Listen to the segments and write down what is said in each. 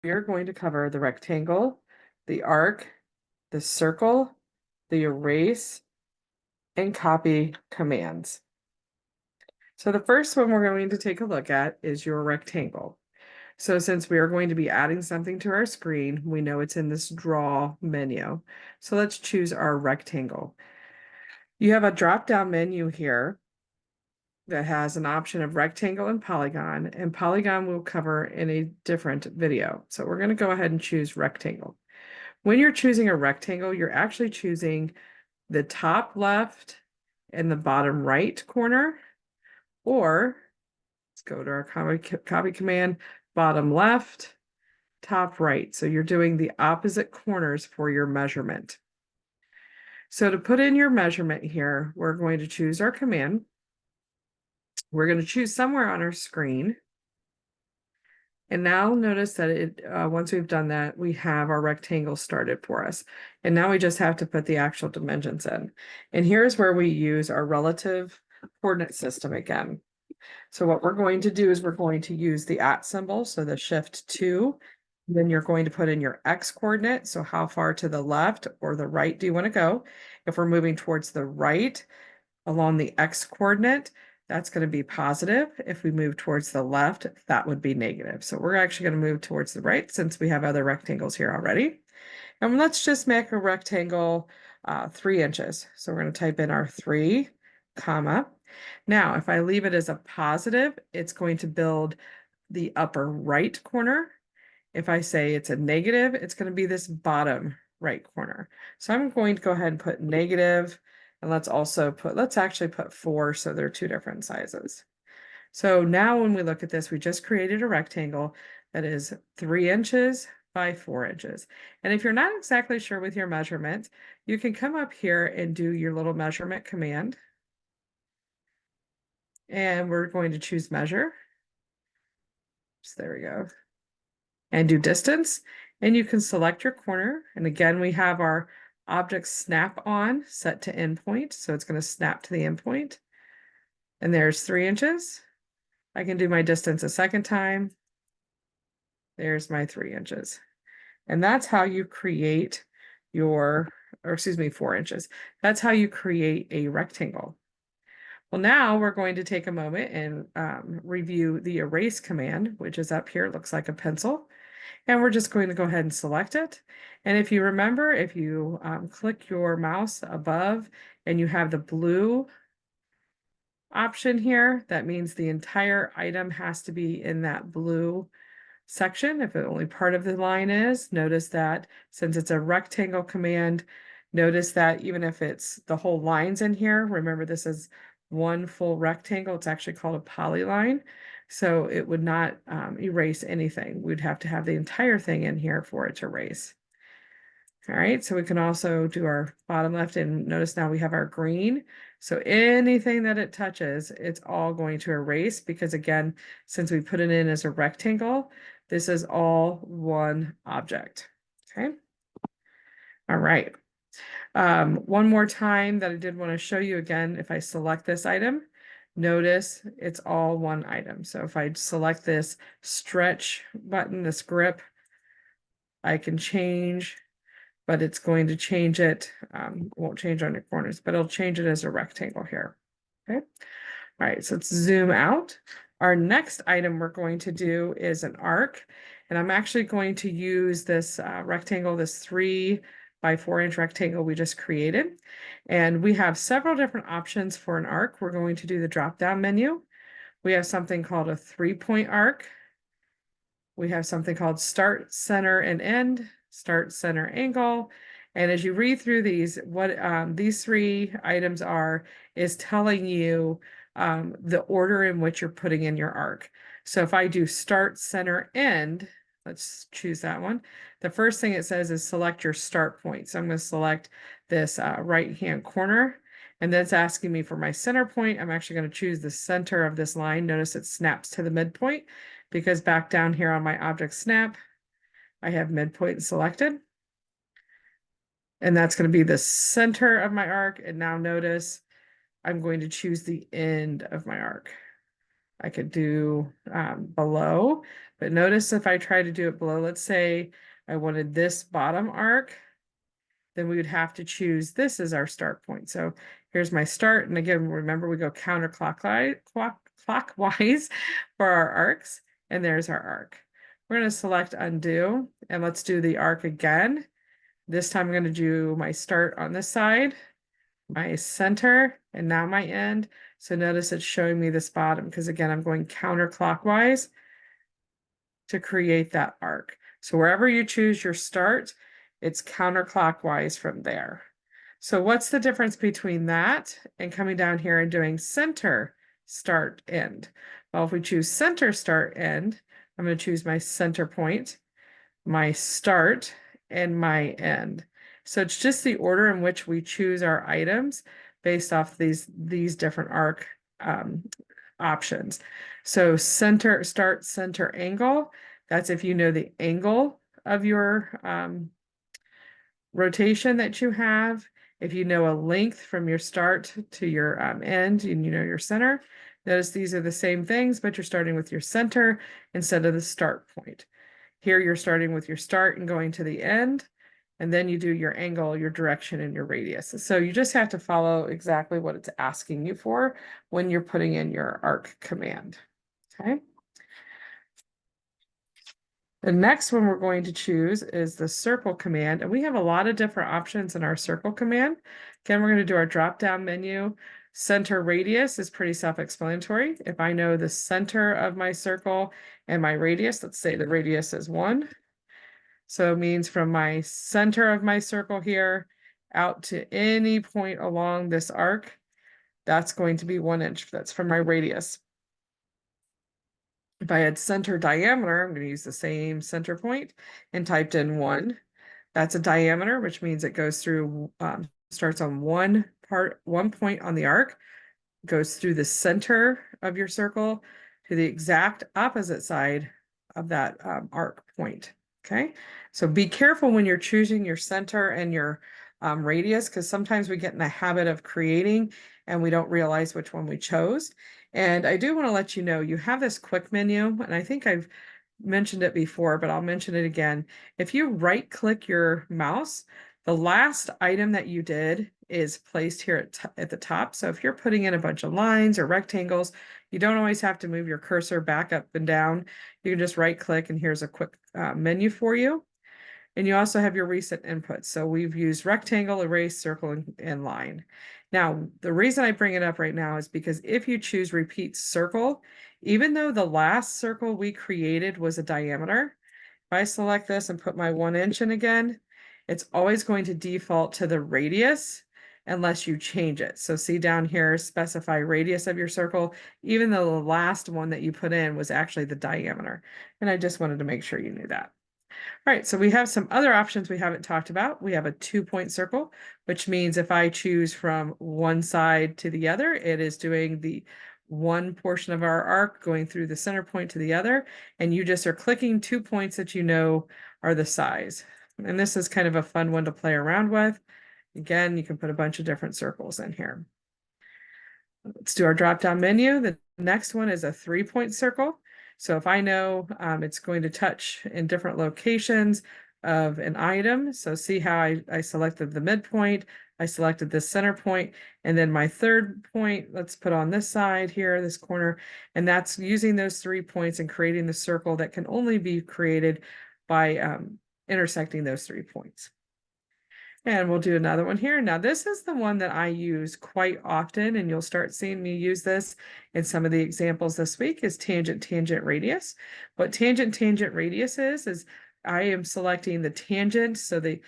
We are going to cover the rectangle, the arc, the circle, the erase, and copy commands. So the first one we're going to take a look at is your rectangle. So since we are going to be adding something to our screen, we know it's in this draw menu. So let's choose our rectangle. You have a drop-down menu here that has an option of rectangle and polygon we'll cover in a different video. So we're going to go ahead and choose rectangle. When you're choosing a rectangle, you're actually choosing the top left and the bottom right corner, or let's go to our copy command, bottom left, top right. So you're doing the opposite corners for your measurement. So to put in your measurement here, we're going to choose our command. We're going to choose somewhere on our screen. And now notice that once we've done that, we have our rectangle started for us. And now we just have to put the actual dimensions in. And here's where we use our relative coordinate system again. So what we're going to do is we're going to use the @ symbol, so the shift 2. Then you're going to put in your X coordinate. So how far to the left or the right do you want to go? If we're moving towards the right along the X coordinate, that's going to be positive. If we move towards the left, that would be negative. So we're actually going to move towards the right since we have other rectangles here already. And let's just make a rectangle 3 inches. So we're going to type in our 3, comma. Now, if I leave it as a positive, it's going to build the upper right corner. If I say it's a negative, it's going to be this bottom right corner. So I'm going to go ahead and put negative, and let's actually put 4, so they're 2 different sizes. So now when we look at this, we just created a rectangle that is 3 inches by 4 inches. And if you're not exactly sure with your measurement, you can come up here and do your little measurement command. And we're going to choose measure. So there we go. And do distance. And you can select your corner. And again, we have our object snap on set to endpoint. So it's going to snap to the endpoint. And there's 3 inches. I can do my distance a second time. There's my 3 inches. And that's how you create or excuse me, 4 inches. That's how you create a rectangle. Well, now we're going to take a moment and review the erase command, which is up here. It looks like a pencil. And we're just going to go ahead and select it. And if you remember, if you click your mouse above and you have the blue option here, that means the entire item has to be in that blue section. If only part of the line is, notice that since it's a rectangle command, notice that even if it's the whole lines in here, remember this is one full rectangle, it's actually called a polyline. So it would not erase anything. We'd have to have the entire thing in here for it to erase. All right, so we can also do our bottom left, and notice now we have our green. So anything that it touches, it's all going to erase because again, since we put it in as a rectangle, this is all one object. Okay. All right. One more time that I did want to show you again, if I select this item, notice it's all one item. So if I select this stretch button, this grip, I can change, but it's going to change it. Won't change on your corners, but it'll change it as a rectangle here. Okay. All right, so let's zoom out. Our next item we're going to do is an arc, and I'm actually going to use this rectangle, this 3 by 4 inch rectangle we just created. And we have several different options for an arc. We're going to do the drop down menu. We have something called a 3-point arc. We have something called start, center, and end, start, center, angle. And as you read through these, what these 3 items are is telling you the order in which you're putting in your arc. So if I do start, center, end, let's choose that one. The first thing it says is select your start point. So I'm going to select this right-hand corner. And then it's asking me for my center point. I'm actually going to choose the center of this line. Notice it snaps to the midpoint because back down here on my object snap, I have midpoint selected. And that's going to be the center of my arc. And now notice I'm going to choose the end of my arc. I could do below, but notice if I try to do it below, let's say I wanted this bottom arc, then we would have to choose this as our start point. So here's my start. And again, remember we go clockwise for our arcs, and there's our arc. We're going to select undo, and let's do the arc again. This time I'm going to do my start on this side, my center, and now my end. So notice it's showing me this bottom because again, I'm going counterclockwise to create that arc. So wherever you choose your start, it's counterclockwise from there. So what's the difference between that and coming down here and doing center, start, end? Well, if we choose center, start, end, I'm going to choose my center point, my start, and my end. So it's just the order in which we choose our items based off these different arc options. So center, start, center, angle. That's if you know the angle of your rotation that you have. If you know a length from your start to your end, and you know your center. Notice these are the same things, but you're starting with your center instead of the start point. Here you're starting with your start and going to the end, and then you do your angle, your direction, and your radius. So you just have to follow exactly what it's asking you for when you're putting in your arc command, okay? The next one we're going to choose is the circle command, and we have a lot of different options in our circle command. Again, we're going to do our drop-down menu. Center radius is pretty self-explanatory. If I know the center of my circle and my radius, let's say the radius is 1. So it means from my center of my circle here out to any point along this arc, that's going to be 1 inch. That's from my radius. If I had center diameter, I'm going to use the same center point and typed in 1. That's a diameter, which means it goes through, starts on one point on the arc, goes through the center of your circle to the exact opposite side of that arc point. Okay, so be careful when you're choosing your center and your radius, because sometimes we get in the habit of creating and we don't realize which one we chose. And I do want to let you know, you have this quick menu, and I think I've mentioned it before, but I'll mention it again. If you right click your mouse, the last item that you did is placed here at the top. So if you're putting in a bunch of lines or rectangles, you don't always have to move your cursor back up and down. You can just right click and here's a quick menu for you. And you also have your recent inputs. So we've used rectangle, erase, circle, and line. Now, the reason I bring it up right now is because if you choose repeat circle, even though the last circle we created was a diameter, if I select this and put my 1 inch in again, it's always going to default to the radius unless you change it. So see down here, specify radius of your circle, even though the last one that you put in was actually the diameter. And I just wanted to make sure you knew that. All right, so we have some other options we haven't talked about. We have a 2-point circle, which means if I choose from one side to the other, it is doing the one portion of our arc going through the center point to the other, and you just are clicking 2 points that you know are the size. And this is kind of a fun one to play around with. Again, you can put a bunch of different circles in here. Let's do our drop-down menu. The next one is a 3-point circle. So if I know it's going to touch in different locations of an item, so see how I selected the midpoint, I selected this center point, and then my third point, let's put on this side here, this corner, and that's using those 3 points and creating the circle that can only be created by intersecting those 3 points. And we'll do another one here. Now, this is the one that I use quite often, and you'll start seeing me use this in some of the examples this week, is tangent, tangent, radius. What tangent, tangent, radius is I am selecting the tangent. So the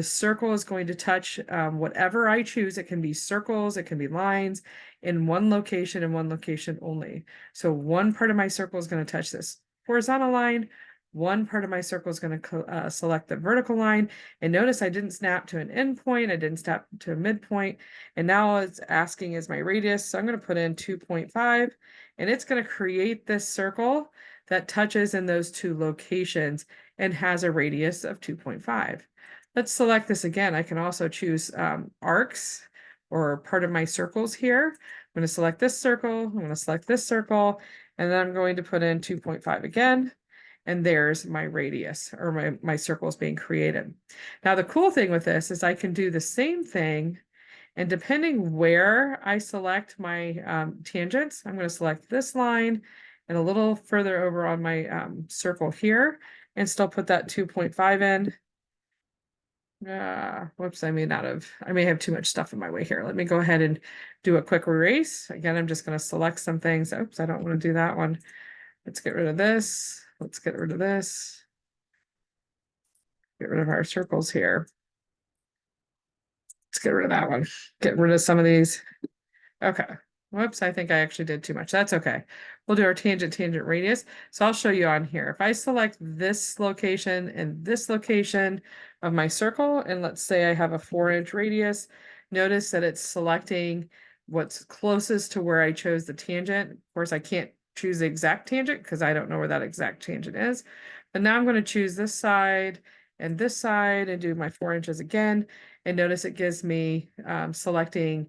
circle is going to touch whatever I choose. It can be circles, it can be lines in one location and one location only. So one part of my circle is going to touch this horizontal line. One part of my circle is going to select the vertical line. And notice I didn't snap to an end point. I didn't snap to a midpoint. And now it's asking is my radius. So I'm going to put in 2.5. And it's going to create this circle that touches in those 2 locations and has a radius of 2.5. Let's select this again. I can also choose arcs or part of my circles here. I'm going to select this circle. I'm going to select this circle. And then I'm going to put in 2.5 again. And there's my radius, or my circle is being created. Now, the cool thing with this is I can do the same thing, and depending where I select my tangents, I'm going to select this line and a little further over on my circle here, and still put that 2.5 in. Whoops, I may have too much stuff in my way here. Let me go ahead and do a quick erase. Again, I'm just going to select some things. Oops, I don't want to do that one. Let's get rid of this. Let's get rid of this. Get rid of our circles here. Let's get rid of that one. Get rid of some of these. Okay. Whoops, I think I actually did too much. That's okay. We'll do our tangent radius. So I'll show you on here. If I select this location and this location of my circle, and let's say I have a 4-inch radius, notice that it's selecting what's closest to where I chose the tangent. Of course, I can't choose the exact tangent because I don't know where that exact tangent is. But now I'm going to choose this side and do my 4 inches again. And notice it gives me selecting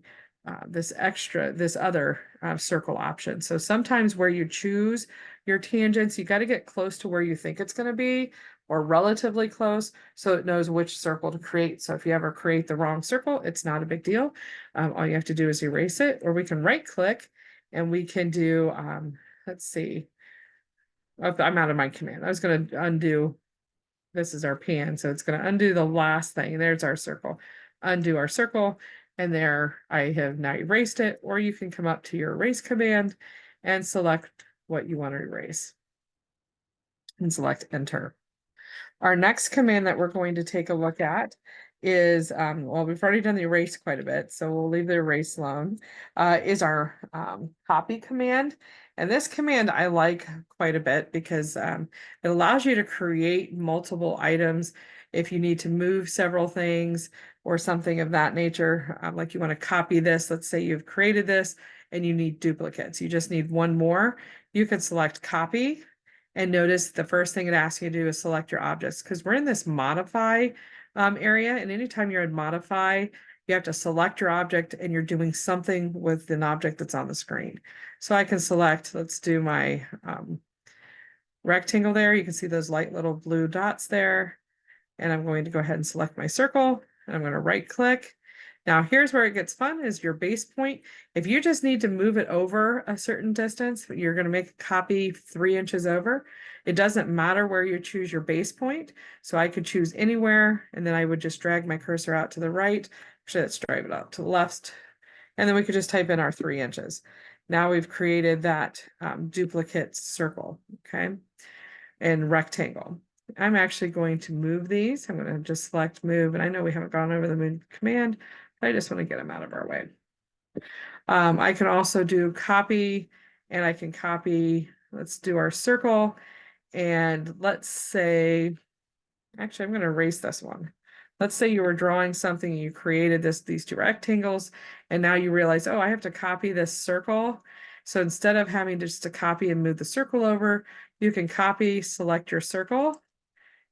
this other circle option. So sometimes where you choose your tangents, you got to get close to where you think it's going to be, or relatively close, so it knows which circle to create. So if you ever create the wrong circle, it's not a big deal. All you have to do is erase it, or we can right click and we can do, let's see. Oh, I'm out of my command. I was going to undo. This is our pan, so it's going to undo the last thing. There's our circle. Undo our circle. And there I have now erased it, or you can come up to your erase command and select what you want to erase and select enter. Our next command that we're going to take a look at is, well, we've already done the erase quite a bit, so we'll leave the erase alone, is our copy command. And this command I like quite a bit because it allows you to create multiple items if you need to move several things or something of that nature. Like you want to copy this, let's say you've created this and you need duplicates. You just need one more. You can select copy. And notice the first thing it asks you to do is select your objects, because we're in this modify area. And anytime you're in modify, you have to select your object and you're doing something with an object that's on the screen. So I can select, let's do my rectangle there. You can see those light little blue dots there. And I'm going to go ahead and select my circle, and I'm going to right click. Now here's where it gets fun, is your base point. If you just need to move it over a certain distance, you're going to make a copy 3 inches over. It doesn't matter where you choose your base point. So I could choose anywhere, and then I would just drag my cursor out to the right. Actually, let's drive it out to the left. And then we could just type in our 3 inches. Now we've created that duplicate circle, okay, and rectangle. I'm actually going to move these. I'm going to just select move, and I know we haven't gone over the move command, but I just want to get them out of our way. I can also do copy, and I can copy, let's do our circle, and let's say, actually, I'm going to erase this one. Let's say you were drawing something and you created these 2 rectangles, and now you realize, oh, I have to copy this circle. So instead of having just to copy and move the circle over, you can copy, select your circle,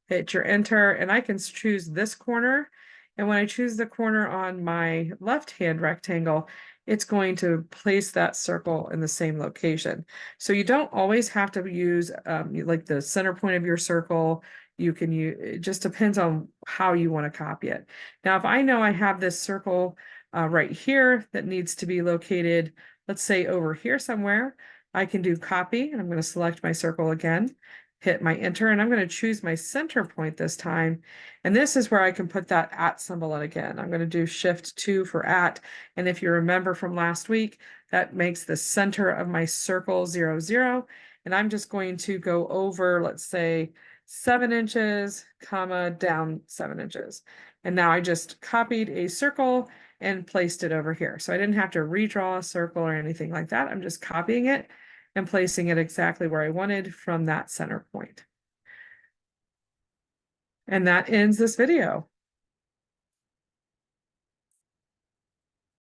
hit your enter, and I can choose this corner. And when I choose the corner on my left-hand rectangle, it's going to place that circle in the same location. So you don't always have to use like the center point of your circle. You can use, it just depends on how you want to copy it. Now, if I know I have this circle right here that needs to be located, let's say over here somewhere, I can do copy, and I'm going to select my circle again, hit my enter, and I'm going to choose my center point this time. And this is where I can put that at symbol in again. I'm going to do shift 2 for at. And if you remember from last week, that makes the center of my circle 0, 0. And I'm just going to go over, let's say 7 inches, comma, down 7 inches. And now I just copied a circle and placed it over here. So I didn't have to redraw a circle or anything like that. I'm just copying it and placing it exactly where I wanted from that center point. And that ends this video.